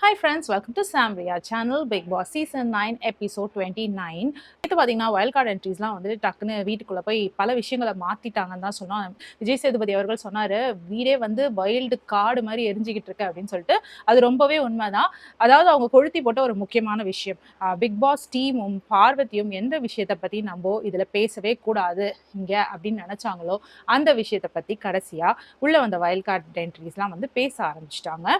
Hi friends, welcome to Samria channel Big Boss Season 9 episode 29. இது பார்த்தீங்கன்னா wild card என்ட்ரிஸ்லாம் வந்து டக்குன்னு வீட்டுக்குள்ளே போய் பல விஷயங்களை மாற்றிட்டாங்கன்னு தான் சொன்னோம். விஜய் சேதுபதி அவர்கள் சொன்னார், வீடே வந்து வைல்டு கார்டு மாதிரி எரிஞ்சிக்கிட்டு இருக்கு அப்படின்னு சொல்லிட்டு. அது ரொம்பவே உண்மைதான். அதாவது அவங்க கொளுத்தி போட்ட ஒரு முக்கியமான விஷயம், பிக் பாஸ் டீமும் பார்வதியும் எந்த விஷயத்தை பற்றி நம்ம இதில் பேசவே கூடாது இங்கே அப்படின்னு நினச்சாங்களோ அந்த விஷயத்தை பற்றி கடைசியாக உள்ளே வந்த வைல்ட் கார்டு என்ட்ரிஸ்லாம் வந்து பேச ஆரம்பிச்சிட்டாங்க.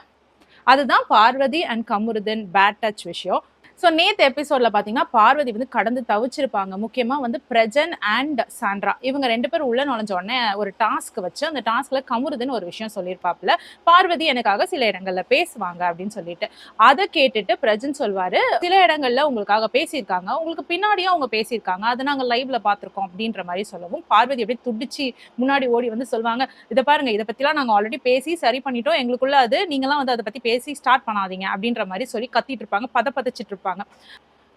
அதுதான் Parvathy and Kamarudheen bad touch விஷயம். ஸோ நேற்று எபிசோடில் பார்த்தீங்கன்னா பார்வதி வந்து கடந்து தவிச்சிருப்பாங்க. முக்கியமாக வந்து பிரஜன் அண்ட் சாண்ட்ரா இவங்க 2 பேர் உள்ள நுழைஞ்ச உடனே ஒரு டாஸ்க் வச்சு அந்த டாஸ்கில் கமருதீன் ஒரு விஷயம் சொல்லியிருப்பாப்புல, பார்வதி எனக்காக சில இடங்களில் பேசுவாங்க அப்படின்னு சொல்லிட்டு. அதை கேட்டுட்டு பிரஜன் சொல்வார், சில இடங்களில் உங்களுக்காக பேசியிருக்காங்க, உங்களுக்கு பின்னாடியும் அவங்க பேசியிருக்காங்க, அதை நாங்கள் லைவ்ல பார்த்துருக்கோம் அப்படின்ற மாதிரி சொல்லவும் பார்வதி அப்படியே துடிச்சு முன்னாடி ஓடி வந்து சொல்லுவாங்க, இதை பாருங்க, இதை பற்றிலாம் நாங்கள் ஆல்ரெடி பேசி சரி பண்ணிட்டோம், எங்களுக்குள்ள அது நீங்களாம் வந்து அதை பற்றி பேசி ஸ்டார்ட் பண்ணாதீங்க அப்படின்ற மாதிரி சொல்லி கத்திட்டு இருப்பாங்க, பதச்சிட்டு இருப்பாங்க.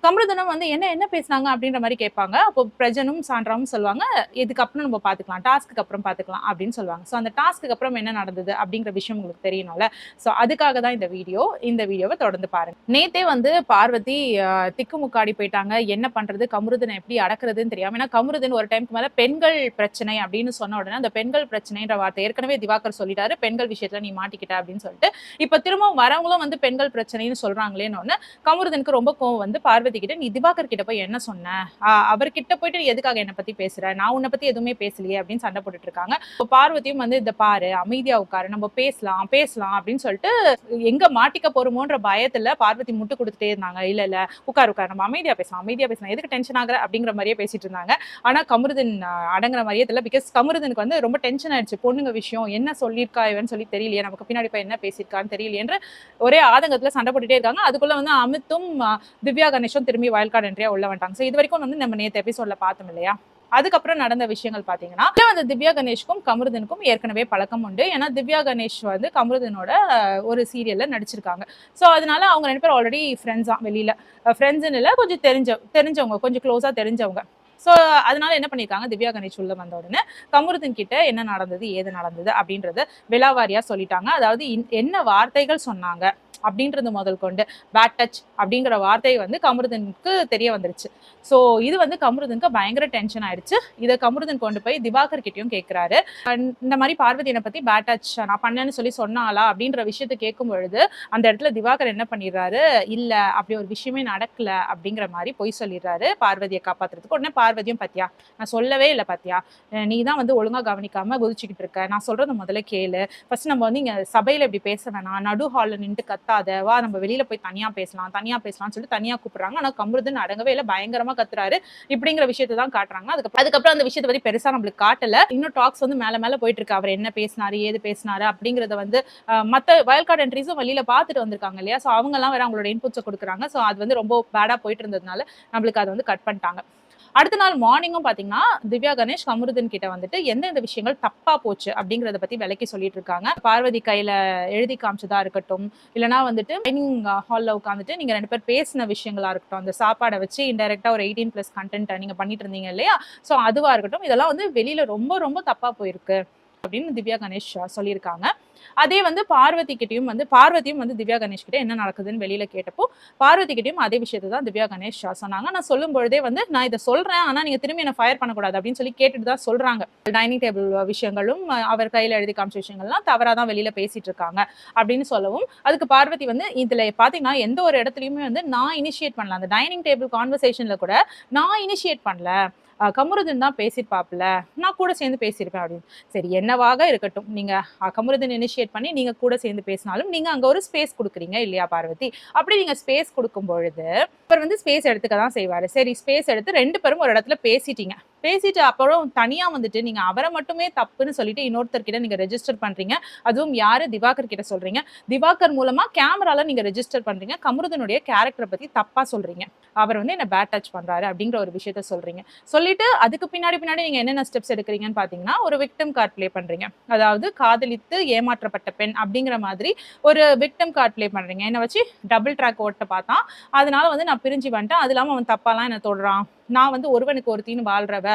கமருதீனும் வந்து என்ன பேசினாங்க அப்படின்ற மாதிரி கேட்பாங்க. அப்போ பிரஜனும் சாண்ட்ராவும் சொல்லுவாங்க, இதுக்கப்புறம் நம்ம பார்த்துக்கலாம், டாஸ்க்கு அப்புறம் பார்த்துக்கலாம் அப்படின்னு சொல்லுவாங்க. ஸோ அந்த டாஸ்க்கு அப்புறம் என்ன நடந்தது அப்படிங்கிற விஷயம் உங்களுக்கு தெரியணும்ல. ஸோ அதுக்காக தான் இந்த வீடியோவை தொடர்ந்து பாருங்க. நேத்தே வந்து பார்வதி திக்குமுக்காடி போயிட்டாங்க, என்ன பண்றது, கமருதீனை எப்படி அடக்குறதுன்னு தெரியாம. ஏன்னா கமருதீன் ஒரு டைமுக்கு மேல பெண்கள் பிரச்சனை அப்படின்னு சொன்ன உடனே அந்த பெண்கள் பிரச்சனைன்ற வார்த்தை ஏற்கனவே திவாகர் சொல்லிட்டாரு, பெண்கள் விஷயத்துல நீ மாட்டிக்கிட்ட அப்படின்னு சொல்லிட்டு. இப்ப திரும்ப வரவங்களும் வந்து பெண்கள் பிரச்சனைன்னு சொல்றாங்களேன்னு ஒண்ணு கமருதீனுக்கு ரொம்ப கோவம் வந்து பார்வதி கிட்ட, நீ திவாகர் கிட்ட போய் என்ன சொன்ன, அவர்கிட்ட போயிட்டு நீ எதுக்காக என்ன பத்தி பேசுற, நான் உன்னை பத்தி எதுவுமே பேசலையே அப்படின்னு சண்டை போட்டுட்டு இருக்காங்க. பார்வதியும் வந்து இதை பாரு, அமைதியா உட்காரு, நம்ம பேசலாம் அப்படின்னு சொல்லிட்டு எங்க மாட்டிக்க போறோமோன்ற பயத்துல பார்வதி முட்டு கொடுத்துட்டே இருந்தாங்க. இல்ல உட்காரு நம்ம அமைதியா பேசலாம், எதுக்கு டென்ஷன் ஆகுற அப்படிங்கிற மாதிரியே பேசிட்டு இருந்தாங்க. ஆனா கமருதீன் அடங்குற மாதிரியே தெரியல. பிகாஸ் கமருதீனுக்கு வந்து ரொம்ப டென்ஷன் ஆயிடுச்சு, பொண்ணுங்க விஷயம் என்ன சொல்லியிருக்கா இவன்னு சொல்லி தெரியலையே, நமக்கு பின்னாடி போய் என்ன பேசியிருக்கான்னு தெரியலையே என்று ஒரே ஆதங்கத்துல சண்டை போட்டுட்டே இருக்காங்க. அதுக்குள்ள வந்து அமித்தும் திவ்யா கணேஷும் திரும்பி வைல்ட் கார்டு என்ட்ரியா உள்ள வந்துட்டாங்க. ஸோ இது வரைக்கும் வந்து நம்ம நேற்று எபிசோட்ல பார்த்தோம் இல்லையா. அதுக்கப்புறம் நடந்த விஷயங்கள் பார்த்தீங்கன்னா, அந்த திவ்யா கணேஷ்க்கும் கமருதீனுக்கும் ஏற்கனவே பழக்கம் உண்டு. ஏன்னா திவ்யா கணேஷ் வந்து கமருதீனோட ஒரு சீரியல்ல நடிச்சிருக்காங்க. ஸோ அதனால அவங்க 2 பேரும் ஆல்ரெடி ஃப்ரெண்ட்ஸா, வெளியில ஃப்ரெண்ட்ஸ்ன்னு இல்லை, கொஞ்சம் தெரிஞ்சவங்க, கொஞ்சம் க்ளோஸா தெரிஞ்சவங்க. ஸோ அதனால என்ன பண்ணியிருக்காங்க, திவ்யா கணேஷ் உள்ள வந்த உடனே கமருதீன் கிட்ட என்ன நடந்தது ஏது நடந்தது அப்படின்றத விலாவாரியா சொல்லிட்டாங்க. அதாவது என்ன வார்த்தைகள் சொன்னாங்க அப்படின்றது முதல் கொண்டு பேட் டச் அப்படிங்கிற வார்த்தை வந்து கமருதீனுக்கு தெரிய வந்துருச்சு. ஸோ இது வந்து கமருதீனுக்கு பயங்கர டென்ஷன் ஆயிடுச்சு. இதை கமருதீன் கொண்டு போய் திவாகர் கிட்டையும் கேட்கிறாரு. இந்த மாதிரி பார்வதியை பத்தி பேட் டச் நான் பண்ணேன்னு சொல்லி சொன்னாலா அப்படின்ற விஷயத்தை கேட்கும் பொழுது அந்த இடத்துல திவாகர் என்ன பண்ணிடுறாரு, இல்ல அப்படி ஒரு விஷயமே நடக்கல அப்படிங்கிற மாதிரி பொய் சொல்லிடுறாரு பார்வதியை காப்பாத்துறதுக்கு. உடனே பார்வதியும், பத்தியா நான் சொல்லவே இல்லை, பத்தியா நீ தான் வந்து ஒழுங்கா கவனிக்காம குதிச்சுக்கிட்டு இருக்க, நான் சொல்றதை முதல்ல கேளு, ஃபர்ஸ்ட் நம்ம வந்து இங்க சபையில இப்படி பேச வேணாம், நடு ஹால்ல நின்று கத்தாத, வா நம்ம வெளியில போய் தனியா பேசலாம்னு சொல்லி தனியா கூப்பிடுறாங்க. ஆனா கமருதீன் அடங்கவே இல்லை, பயங்கரமா கத்துறாரு. இப்படிங்கிற விஷயத்தை தான் காட்டுறாங்க. அதுக்கப்புறம் அந்த விஷயத்தை பத்தி பெருசா நம்மளுக்கு காட்டல. இன்னும் டாக்ஸ் வந்து மேல போயிட்டு இருக்கு, அவர் என்ன பேசினாரு ஏது பேசினாரு அப்படிங்கறத வந்து மத்த வைல்ட் கார்டு என்ட்ரிஸும் வெளியில பாத்துட்டு வந்திருக்காங்க இல்லையா. ஸோ அவங்க எல்லாம் வேற அவங்களோட இன்புட்ஸை கொடுக்குறாங்க. ஸோ அது வந்து ரொம்ப பேடா போயிட்டு இருந்ததுனால நம்மளுக்கு அதை வந்து கட் பண்ணிட்டாங்க. அடுத்த நாள் மார்னிங்கும் பாத்தீங்கன்னா திவ்யா கணேஷ் கமருதீன் கிட்ட வந்துட்டு எந்தெந்த விஷயங்கள் தப்பா போச்சு அப்படிங்கறத பத்தி விளக்கி சொல்லிட்டு இருக்காங்க. பார்வதி கையில எழுதி காமிச்சதா இருக்கட்டும், இல்லைன்னா வந்துட்டு டைனிங் ஹால்ல உட்காந்துட்டு நீங்க 2 பேர் பேசின விஷயங்களா இருக்கட்டும், அந்த சாப்பாடை வச்சு இன்டைரக்டா ஒரு 18+ கண்டென்ட் நீங்க பண்ணிட்டு இருந்தீங்க இல்லையா. ஸோ அதுவா இருக்கட்டும், இதெல்லாம் வந்து வெளியில ரொம்ப ரொம்ப தப்பா போயிருக்கு அப்படின்னு திவ்யா கணேஷ் சொல்லியிருக்காங்க. அதே வந்து பார்வதியும் வந்து திவ்யா கணேஷ் கிட்ட என்ன நடக்குதுன்னு வெளியில கேட்டப்போ பார்வதி கிட்டையும் அதே விஷயத்தை தான் திவ்யா கணேஷ் சொன்னாங்க. நான் சொல்லும் பொழுதே வந்து நான் இதை சொல்றேன், ஆனா நீங்க திரும்பி என்ன ஃபயர் பண்ணக்கூடாது அப்படின்னு சொல்லி கேட்டுட்டு தான் சொல்றாங்க. டைனிங் டேபிள் விஷயங்களும் அவர் கையில எழுதி காமிச்ச விஷயங்கள்லாம் தவறா தான் வெளியில பேசிட்டு இருக்காங்க அப்படின்னு சொல்லவும், அதுக்கு பார்வதி வந்து இதுல பாத்தீங்கன்னா எந்த ஒரு இடத்துலயுமே வந்து நான் இனிஷியேட் பண்ணல, அந்த டைனிங் டேபிள் கான்வர்சேஷன்ல கூட நான் இனிஷியேட் பண்ணல, கமருதீன் தான் பேசியிருப்பாப்ல, நான் கூட சேர்ந்து பேசியிருப்பேன் அப்படின்னு. சரி, என்னவாக இருக்கட்டும், நீங்க கமருதீன் இனிஷியேட் பண்ணி நீங்க கூட சேர்ந்து பேசினாலும் நீங்க அங்க ஒரு ஸ்பேஸ் கொடுக்குறீங்க இல்லையா பார்வதி. அப்படி நீங்க ஸ்பேஸ் கொடுக்கும் பொழுது அவர் வந்து ஸ்பேஸ் எடுத்துக்க தான் செய்வாரு. சரி, ஸ்பேஸ் எடுத்து 2 பேரும் ஒரு இடத்துல பேசிட்டு அப்புறம் தனியா வந்துட்டு நீங்க அவரை மட்டுமே தப்புன்னு சொல்லிட்டு இன்னொருத்தர்கிட்ட நீங்க ரெஜிஸ்டர் பண்றீங்க. அதுவும் யாரு, திவாகர் கிட்ட சொல்றீங்க. திவாகர் மூலமா கேமரால நீங்க ரெஜிஸ்டர் பண்றீங்க, கமருதீனுடைய கேரக்டரை பத்தி தப்பா சொல்றீங்க, அவர் வந்து என்ன பேட் டச் பண்றாரு அப்படிங்கிற ஒரு விஷயத்த சொல்றீங்க. சொல்லிட்டு அதுக்கு பின்னாடி நீங்க என்னென்ன ஸ்டெப்ஸ் எடுக்கிறீங்கன்னு பாத்தீங்கன்னா ஒரு விக்டிம் கார்டு பிளே பண்றீங்க. அதாவது காதலித்து ஏமாற்றப்பட்ட பெண் அப்படிங்கிற மாதிரி ஒரு விக்டிம் கார்டு பிளே பண்றீங்க. என்ன வச்சு டபுள் ட்ராக் ஓட்ட பார்த்தான், அதனால வந்து நான் பிரிஞ்சு வந்துட்டேன், அது இல்லாம அவன் தப்பாலாம் என்ன தொடுறான், நான் வந்து ஒருவனுக்கு ஒருத்தின்னு வாழ்றவ,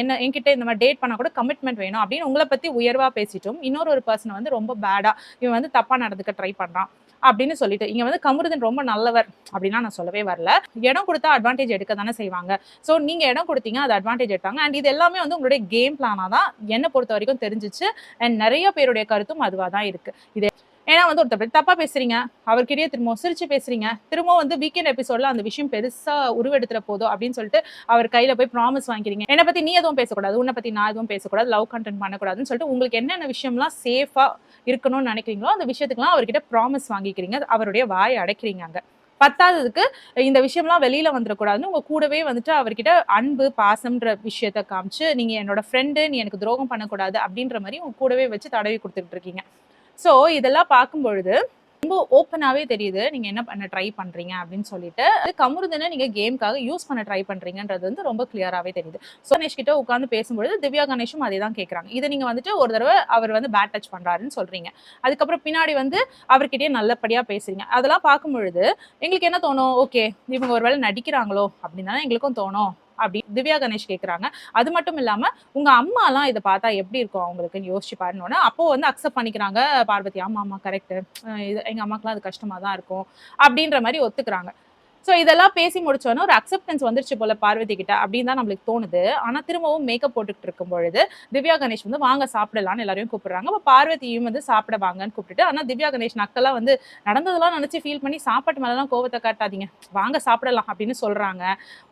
என்கிட்ட இந்த மாதிரி டேட் பண்ணா கூட கமிட்மெண்ட் வேணும் அப்படின்னு உங்களை பத்தி உயர்வா பேசிட்டும் இன்னொரு பர்சனை வந்து ரொம்ப பேடா இவன் வந்து தப்பா நடந்துக்க ட்ரை பண்றான் அப்படின்னு சொல்லிட்டு இங்க வந்து கமருதன் ரொம்ப நல்லவர் அப்படின்னா நான் சொல்லவே வரல. இடம் கொடுத்தா அட்வான்டேஜ் எடுக்க தானே செய்வாங்க. ஸோ நீங்க இடம் கொடுத்தீங்க, அது அட்வான்டேஜ் எடுத்தாங்க. அண்ட் இது எல்லாமே வந்து உங்களுடைய கேம் பிளானா தான் என்ன பொறுத்த வரைக்கும் தெரிஞ்சிச்சு. அண்ட் நிறைய பேருடைய கருத்தும் அதுவா தான் இருக்கு. இது ஏன்னா வந்து ஒருத்தர் தப்பா பேசுறீங்க, அவர்கிட்டயே திரும்ப சிரிச்சு பேசுறீங்க, திரும்ப வந்து வீக்கெண்ட் எபிசோட்ல அந்த விஷயம் பெருசா உருவெடுத்துற போதும் அப்படின்னு சொல்லிட்டு அவர் கையில போய் ப்ராமிஸ் வாங்கிக்கிறீங்க. என்னை பத்தி நீ எதுவும் பேசக்கூடாது, உன்னை பத்தி நான் எதுவும் பேசக்கூடாது, லவ் கண்டென்ட் பண்ணக்கூடாதுன்னு சொல்லிட்டு உங்களுக்கு என்னென்ன விஷயம்லாம் சேஃபா இருக்கணும்னு நினைக்கிறீங்களோ அந்த விஷயத்துக்குலாம் அவர்கிட்ட ப்ராமிஸ் வாங்கிக்கிறீங்க, அவருடைய வாயை அடைக்கிறீங்க. அங்க பத்தாததுக்கு இந்த விஷயம்லாம் வெளியில வந்துடக்கூடாதுன்னு உங்க கூடவே வந்துட்டு அவர்கிட்ட அன்பு பாசம்ன்ற விஷயத்த காமிச்சு நீங்க என்னோட ஃப்ரெண்டு, நீ எனக்கு துரோகம் பண்ணக்கூடாது அப்படின்ற மாதிரி உங்க கூடவே வச்சு தடவி கொடுத்துட்டு இருக்கீங்க. ஸோ இதெல்லாம் பார்க்கும் பொழுது ரொம்ப ஓப்பனாவே தெரியுது நீங்க என்ன பண்ண ட்ரை பண்றீங்க அப்படின்னு சொல்லிட்டு. கமருதனை நீங்க கேம்காக யூஸ் பண்ண ட்ரை பண்றீங்கன்றது வந்து ரொம்ப கிளியராவே தெரியுது. ஸோ கணேஷ் கிட்ட உட்காந்து பேசும்பொழுது திவ்யா கணேஷும் அதே தான் கேட்கறாங்க. இதை நீங்க வந்துட்டு ஒரு தடவை அவர் வந்து பேட் டச் பண்றாருன்னு சொல்றீங்க. அதுக்கப்புறம் பின்னாடி வந்து அவர்கிட்டயே நல்லபடியா பேசுறீங்க. அதெல்லாம் பார்க்கும் பொழுது எங்களுக்கு என்ன தோணும், ஓகே இவங்க ஒருவேளை நடிக்கிறாங்களோ அப்படின்னு தானே எங்களுக்கும் தோணும் அப்படி திவ்யா கணேஷ் கேட்குறாங்க. அது மட்டும் இல்லாம உங்க அம்மாலாம் இதை பார்த்தா எப்படி இருக்கும் அவங்களுக்குன்னு யோசிச்சு பாருன்னு அப்போ வந்து அக்செப்ட் பண்ணிக்கிறாங்க பார்வதி. ஆமா ஆமா கரெக்ட், இது எங்க அம்மாக்கெல்லாம் அது கஷ்டமா தான் இருக்கும் அப்படின்ற மாதிரி ஒத்துக்கிறாங்க. ஸோ இதெல்லாம் பேசி முடிச்சோன்னா ஒரு அக்செப்டன்ஸ் வந்துருச்சு போல பார்வதி கிட்ட அப்படின்னு தான் நம்மளுக்கு தோணுது. ஆனா திரும்பவும் மேக்கப் போட்டுக்கிட்டு இருக்கும் பொழுது திவ்யா கணேஷ் வந்து வாங்க சாப்பிடலாம்னு எல்லாரையும் கூப்பிடுறாங்க. அப்போ பார்வதியும் வந்து சாப்பிட வாங்கன்னு கூப்பிட்டுட்டு, ஆனா திவ்யா கணேஷ் நக்கெல்லாம் வந்து நடந்ததெல்லாம் நினைச்சு ஃபீல் பண்ணி சாப்பாட்டு மேலாம் கோவத்தை காட்டாதீங்க, வாங்க சாப்பிடலாம் அப்படின்னு சொல்றாங்க.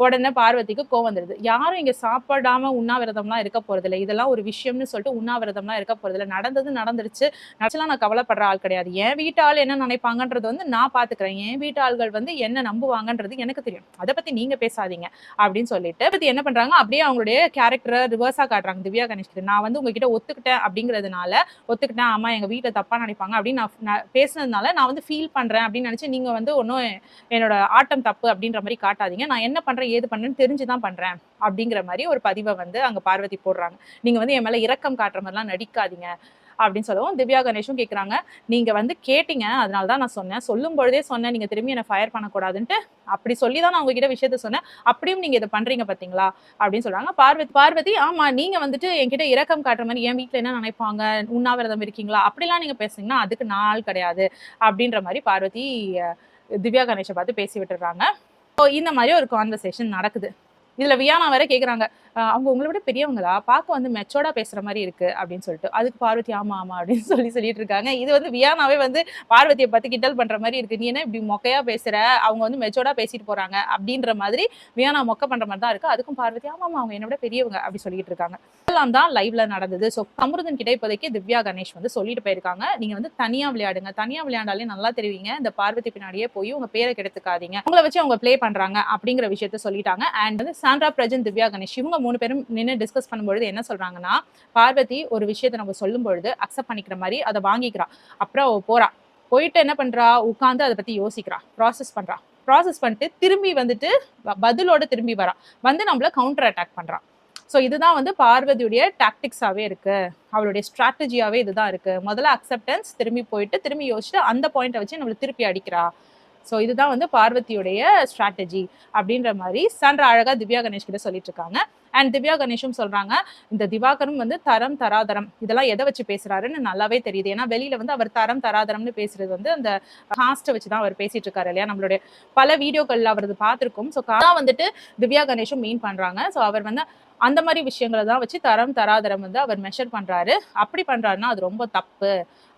உடனே பார்வதிக்கு கோவம் வந்துடுது. யாரும் இங்க சாப்பிடாம உண்ணாவிரதம்லாம் இருக்க போறதில்லை, இதெல்லாம் ஒரு விஷயம்னு சொல்லிட்டு உண்ணாவிரதம்லாம் இருக்க போறதில்லை, நடந்தது நடந்துருச்சு, நினைச்சலாம் நான் கவலைப்படுற ஆள் கிடையாது. என் வீட்டு ஆள் என்ன நினைப்பாங்கன்றது வந்து நான் பாத்துக்கிறேன், என் வீட்டு ஆள்கள் வந்து என்ன நம்புவாங்க எனக்கு தெரியும், அதை பத்தி நீங்க பேசாதீங்க அப்படின்னு சொல்லிட்டு பத்தி என்ன பண்றாங்க, அப்படியே அவங்களுடைய கேரக்டரை ரிவர்ஸா காட்டுறாங்க திவ்யா கணேஷ். நான் வந்து உங்ககிட்ட ஒத்துக்கிட்டேன் அப்படிங்கிறதுனால ஒத்துக்கிட்டேன், ஆமா எங்க வீட்டுல தப்பா நினைப்பாங்க அப்படின்னு நான் பேசுனதுனால நான் வந்து ஃபீல் பண்றேன் அப்படின்னு நினைச்சு நீங்க வந்து ஒன்னும் என்னோட ஆட்டம் தப்பு அப்படின்ற மாதிரி காட்டாதீங்க, நான் என்ன பண்றேன் ஏது பண்றேன்னு தெரிஞ்சுதான் பண்றேன் அப்படிங்கிற மாதிரி ஒரு பதிவை வந்து அங்க பார்வதி போடுறாங்க. நீங்க வந்து என் மேல இரக்கம் காட்டுற மாதிரிலாம் நடிக்காதீங்க அப்படின்னு சொல்லவும் திவ்யா கணேஷும் கேட்குறாங்க, நீங்க வந்து கேட்டீங்க அதனால தான் நான் சொன்னேன், சொல்லும் பொழுதே சொன்னேன் நீங்க திரும்பி என்ன ஃபயர் பண்ணக்கூடாதுன்ட்டு, அப்படி சொல்லி தான் நான் உங்ககிட்ட விஷயத்த சொன்னேன், அப்படியும் நீங்க இதை பண்றீங்க பாத்தீங்களா அப்படின்னு சொல்றாங்க. பார்வதி ஆமா நீங்க வந்துட்டு என்கிட்ட இரக்கம் காட்டுற மாதிரி என் வீட்டுல என்ன நினைப்பாங்க, உண்ணாவிரதம் இருக்கீங்களா அப்படிலாம் நீங்க பேசுனீங்கன்னா அதுக்கு நான் ஆள் கிடையாது அப்படின்ற மாதிரி பார்வதி திவ்யா கணேஷை பார்த்து பேசி விட்டுறாங்க. இந்த மாதிரி ஒரு கான்வர்சேஷன் நடக்குது. இதுல வியானா வேற கேக்குறாங்க, அவங்க உங்களை விட பெரியவங்களா, பார்க்க வந்து மெச்சோர்டா பேசுற மாதிரி இருக்கு அப்படின்னு சொல்லிட்டு. அதுக்கு பார்வதி ஆமா ஆமா அப்படின்னு சொல்லிட்டு இருக்காங்க. இது வந்து வியானாவே வந்து பார்வதியை பத்தி கிண்டல் பண்ற மாதிரி இருக்கு, நீ என்ன இப்படி மொக்கையா பேசுற, அவங்க வந்து மெச்சோர்டா பேசிட்டு போறாங்க அப்படின்ற மாதிரி வியானா மொக்க பண்ற மாதிரி தான் இருக்கு. அதுக்கும் பார்வதி ஆமா ஆமா அவங்க என்னை விட பெரியவங்க அப்படி சொல்லிட்டு இருக்காங்க. இதெல்லாம் தான் லைவ்ல நடந்தது. ஸோ கமருதன் கிட்ட இப்போதைக்கு திவ்யா கணேஷ் வந்து சொல்லிட்டு போயிருக்காங்க, நீங்க வந்து தனியா விளையாடுங்க, தனியா விளையாண்டாலே நல்லா தெரிவிங்க, இந்த பார்வதி பின்னாடியே போய் உங்க பேரை கெடுத்துக்காதீங்க, உங்களை வச்சு அவங்க பிளே பண்றாங்க அப்படிங்கிற விஷயத்த சொல்லிட்டாங்க. அண்ட் வந்து சாண்ட்ரா பிரஜன் திவ்யா கணேஷ் இவங்க 3 பேரும் நின்று டிஸ்கஸ் பண்ணும்பொழுது என்ன சொல்றாங்கன்னா, பார்வதி ஒரு விஷயத்தை நம்ம சொல்லும் பொழுது அக்செப்ட் பண்ணிக்கிற மாதிரி அதை வாங்கிக்கிறா, அப்புறம் போறா, போயிட்டு என்ன பண்றா, உட்காந்து அதை பத்தி யோசிக்கிறா, ப்ராசஸ் பண்ணிட்டு திரும்பி வந்துட்டு பதிலோட திரும்பி வரா, வந்து நம்மள கவுண்டர் அட்டாக் பண்றா. ஸோ இதுதான் வந்து பார்வதியுடைய டாக்டிக்ஸாவே இருக்கு, அவளுடைய ஸ்ட்ராட்டஜியாவே இதுதான் இருக்கு. முதல்ல அக்செப்டன்ஸ், திரும்பி போயிட்டு திரும்பி யோசிச்சுட்டு அந்த பாயிண்ட்டை வச்சு நம்மள திருப்பி அடிக்கிறா. ஸோ இதுதான் வந்து பார்வதியுடைய ஸ்ட்ராட்டஜி அப்படின்ற மாதிரி சாண்ட்ரா அழகா திவ்யா கணேஷ் கிட்ட சொல்லிட்டு இருக்காங்க. அண்ட் திவ்யா கணேஷும் சொல்றாங்க, இந்த திவாகரும் வந்து தரம் தராதரம் இதெல்லாம் எதை வச்சு பேசுறாருன்னு நல்லாவே தெரியுது. ஏன்னா வெளியில வந்து அவர் தரம் தராதரம்னு பேசுறது வந்து அந்த காஸ்ட்டை வச்சுதான் அவர் பேசிட்டு இருக்காரு இல்லையா, நம்மளுடைய பல வீடியோக்கள்ல அவரது பார்த்திருக்கும். ஸோ வந்துட்டு திவ்யா கணேஷும் மீன் பண்றாங்க. ஸோ அவர் வந்து அந்த மாதிரி விஷயங்களை தான் வச்சு தரம் தராதரம் வந்து அவர் மெஷர் பண்றாரு, அப்படி பண்றாருன்னா அது ரொம்ப தப்பு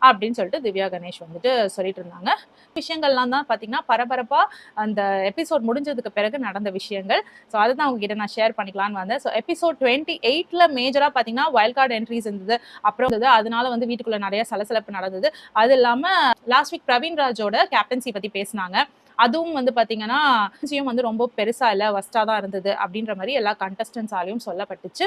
அப்படின்னு சொல்லிட்டு திவ்யா கணேஷ் வந்துட்டு சொல்லிட்டு இருந்தாங்க. விஷயங்கள்லாம் தான் பார்த்தீங்கன்னா பரபரப்பா அந்த எபிசோட் முடிஞ்சதுக்கு பிறகு நடந்த விஷயங்கள். ஸோ அதை தான் உங்ககிட்ட நான் ஷேர் பண்ணிக்கலான்னு வந்தேன். ஸோ எபிசோட் 28ல மேஜரா பார்த்தீங்கன்னா வைல்ட் கார்டு என்ட்ரிஸ் இருந்தது, அப்புறம் இருந்தது, அதனால வந்து வீட்டுக்குள்ள நிறைய சலசலப்பு நடந்தது. அது இல்லாம லாஸ்ட் வீக் பிரவீன் ராஜோட கேப்டன்சி பத்தி பேசினாங்க, அதுவும் வந்து பாத்தீங்கன்னா வந்து ரொம்ப பெருசா இல்ல, வஸ்டா தான் இருந்தது அப்படின்ற மாதிரி எல்லா கண்டஸ்டன்ஸாலையும் சொல்லப்பட்டுச்சு.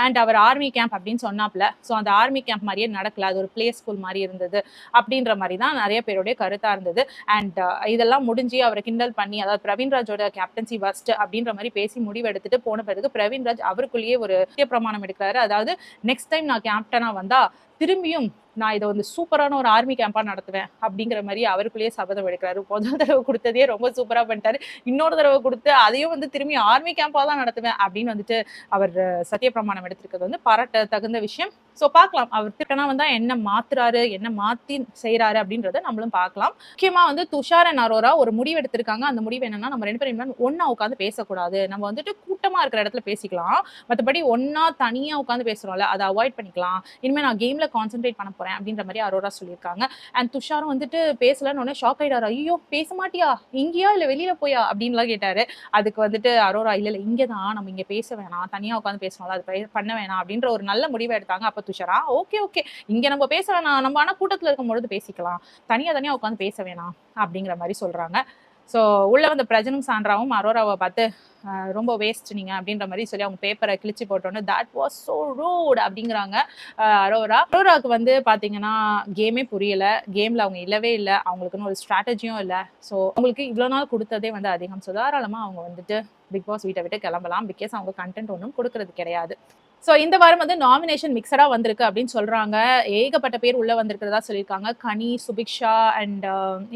அண்ட் அவர் ஆர்மி கேம்ப் அப்படின்னு சொன்னாப்ல, ஸோ அந்த ஆர்மி கேம்ப் மாதிரியே நடக்கல, அது ஒரு பிளே ஸ்கூல் மாதிரி இருந்தது அப்படின்ற மாதிரி தான் நிறைய பேருடைய கருத்தா இருந்தது. அண்ட் இதெல்லாம் முடிஞ்சு அவரை கிண்டல் பண்ணி, அதாவது பிரவீன்ராஜோட கேப்டன்சி வஸ்ட் அப்படின்ற மாதிரி பேசி முடிவு எடுத்துட்டு போன பிறகு பிரவீன்ராஜ் அவருக்குள்ளேயே ஒரு பிரமாணம் எடுக்கிறாரு, அதாவது நெக்ஸ்ட் டைம் நான் கேப்டனா வந்தா திரும்பியும் நான் இதை வந்து சூப்பரான ஒரு ஆர்மி கேம்பா நடத்துவேன் அப்படிங்கிற மாதிரி அவருக்குள்ளேயே சபதம் எடுக்கிறாரு. முதல் தடவை கொடுத்ததே ரொம்ப சூப்பரா பண்ணிட்டாரு. இன்னொரு தடவை கொடுத்து அதையும் வந்து திரும்பி ஆர்மி கேம்பா தான் நடத்துவேன் அப்படின்னு வந்துட்டு அவர் சத்திய பிரமாணம் எடுத்திருக்கிறது வந்து பாராட்ட தகுந்த விஷயம். ஸோ பார்க்கலாம் அவர் திட்டனா வந்தா என்ன மாத்துறாரு, என்ன மாத்தி செய்யறாரு அப்படின்றத நம்மளும் பார்க்கலாம். முக்கியமா வந்து துஷார் அண்ட் அரோரா ஒரு முடிவு எடுத்திருக்காங்க. அந்த முடிவு என்னன்னா, நம்ம 2 பேரும் ஒண்ணா உட்காந்து பேசக்கூடாது. நம்ம வந்துட்டு கூட்டமா இருக்கிற இடத்துல பேசிக்கலாம். மற்றபடி ஒன்னா தனியா உட்காந்து பேசுறோம்ல, அதை அவாய்ட் பண்ணிக்கலாம். இனிமே நான் கேம்ல கான்சென்ட்ரேட் பண்ண போறேன் அப்படின்ற மாதிரி அரோரா சொல்லியிருக்காங்க. அண்ட் துஷாரும் வந்துட்டு பேசலன்னு உடனே ஷாக் ஆயிடாரு. ஐயோ பேச மாட்டியா, இங்கேயா இல்ல வெளியில போயா அப்படின்லாம் கேட்டாரு. அதுக்கு வந்துட்டு அரோரா இல்ல இங்கதான், நம்ம இங்க பேச வேணாம், தனியா உட்காந்து பேசணும்ல, அது பண்ண வேணாம் அப்படின்ற ஒரு நல்ல முடிவை எடுத்தாங்க. அப்ப துஷாரா ஓகே ஓகே, இங்க நம்ம பேச வேணாம், நம்ம ஆனா கூட்டத்துல இருக்கும் பொழுது பேசிக்கலாம், தனியா உட்காந்து பேச வேணாம் அப்படிங்கிற மாதிரி சொல்றாங்க. ஸோ உள்ள வந்த பிரஜனும் சாண்ட்ராவும் அரோராவை பார்த்து ரொம்ப வேஸ்ட் நீங்க அப்படின்ற மாதிரி சொல்லி அவங்க பேப்பரை கிழிச்சு போட்டோன்னு தட் வாஸ் சோ ரூட் அப்படிங்கிறாங்க அரோராவுக்கு வந்து பாத்தீங்கன்னா கேமே புரியல, கேம்ல அவங்க இல்லவே இல்லை, அவங்களுக்குன்னு ஒரு ஸ்ட்ராட்டஜியும் இல்லை. ஸோ அவங்களுக்கு இவ்வளவு நாள் கொடுத்ததே வந்து அதிகம். ஸோ தாராளமா அவங்க வந்துட்டு பிக் பாஸ் வீட்டை விட்டு கிளம்பலாம். பிகாஸ் அவங்க கண்டென்ட் ஒன்றும் கொடுக்கறது கிடையாது. ஸோ இந்த வாரம் வந்து நாமினேஷன் மிக்சரா வந்திருக்கு அப்படின்னு சொல்றாங்க. ஏகப்பட்ட பேர் உள்ள வந்திருக்கிறதா சொல்லியிருக்காங்க. கனி, சுபிக்ஷா அண்ட்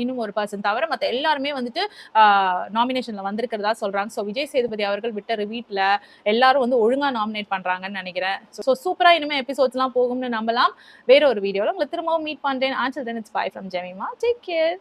இன்னும் ஒரு பர்சன் தவிர மற்ற எல்லாருமே வந்துட்டு நாமினேஷன்ல வந்திருக்கிறதா சொல்றாங்க. ஸோ விஜய் சேதுபதி அவர்கள் விட்ட ரிவீட்ல எல்லாரும் வந்து ஒழுங்கா நாமினேட் பண்றாங்கன்னு நினைக்கிறேன். ஸோ சூப்பரா இனிமே எபிசோட்ஸ்லாம் போகும்னு நம்பலாம். வேற ஒரு வீடியோல உங்களை திரும்பவும் மீட் பண்றேன். Until then, it's bye from Jemima. Take care.